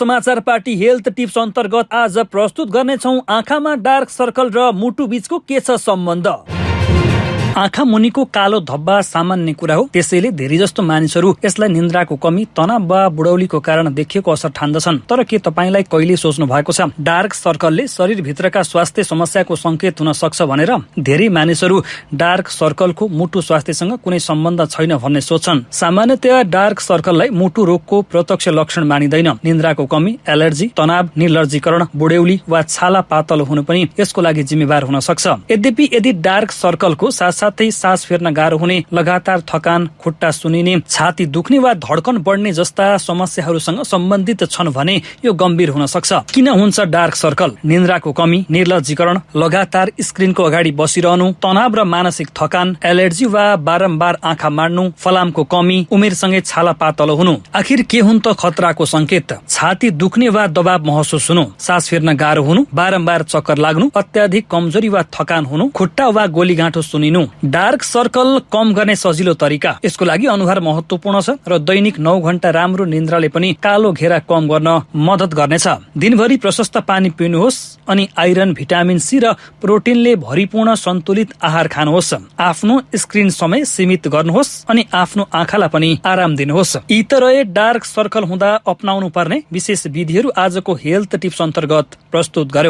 समाचार party health tips अन्तर्गत आज प्रस्तुत गर्नेछौँ आँखामा डार्क सर्कल र मुटु बीचको के छ सम्बन्ध। आँखा मुनिको कालो धब्बा सामान्य कुरा हो, त्यसैले धेरै जस्तो मानिसहरू यसलाई निन्द्राको कमी, तनाव वा बुढौलीको कारण देखिएको असर ठान्दछन्। तर के तपाईलाई कहिले सोच्नु भएको छ डार्क सर्कलले शरीरभित्रका स्वास्थ्य समस्याको संकेत हुन सक्छ भनेर? धेरै मानिसहरू डार्क सर्कलको मुटु स्वास्थ्यसँग कुनै सम्बन्ध छैन भन्ने सोच्छन्। सामान्यतया डार्क सर्कललाई मुटु रोगको प्रत्यक्ष लक्षण मानिँदैन। निन्द्राको कमी, एलर्जी, तनाव, निर्लज्जीकरण, बुढौली वा छाला पातलो हुनु पनि यसको लागि जिम्मेवार हुन सक्छ। यद्यपि यदि डार्क सर्कलको साथै सास फेर्न गाह्रो हुने, लगातार थकान, खुट्टा सुनिने, छाती दुख्ने वा धड्कन बढ्ने जस्ता समस्याहरूसँग सम्बन्धित छन् भने यो गम्भीर हुन सक्छ। किन हुन्छ डार्क सर्कल? निन्द्राको कमी, निर्लज्जीकरण, लगातार स्क्रिनको अगाडि बसिरहनु, तनाव र मानसिक थकान, एलर्जी वा बारम्बार आँखा माड्नु, फलामको कमी, उमेरसँगै छाला पातलो हुनु। आखिर के हुन् त खतराको संकेत? छाती दुख्ने वा दबाव महसुस हुनु, सास फेर्न गाह्रो हुनु, बारम्बार चक्कर लाग्नु, अत्याधिक कमजोरी वा थकान हुनु, खुट्टा वा गोलीगाँठो सुनिनु। डार्क सर्कल कम गर्ने सजिलो तरिका। यसको लागि अनुहार महत्वपूर्ण छ र दैनिक 9 घण्टा राम्रो निन्द्राले पनि कालो घेरा कम गर्न मद्दत गर्नेछ। दिनभरि प्रशस्त पानी पिउनुहोस् अनि आइरन, भिटामिन सी र प्रोटिनले भरिपूर्ण सन्तुलित आहार खानुहोस्। आफ्नो स्क्रिन समय सीमित गर्नुहोस् अनि आफ्नो आँखालाई पनि आराम दिनुहोस्। यी त रहे डार्क सर्कल हुँदा अपनाउनु पर्ने विशेष विधिहरू। आजको हेल्थ टिप्स अन्तर्गत प्रस्तुत गर्यौं।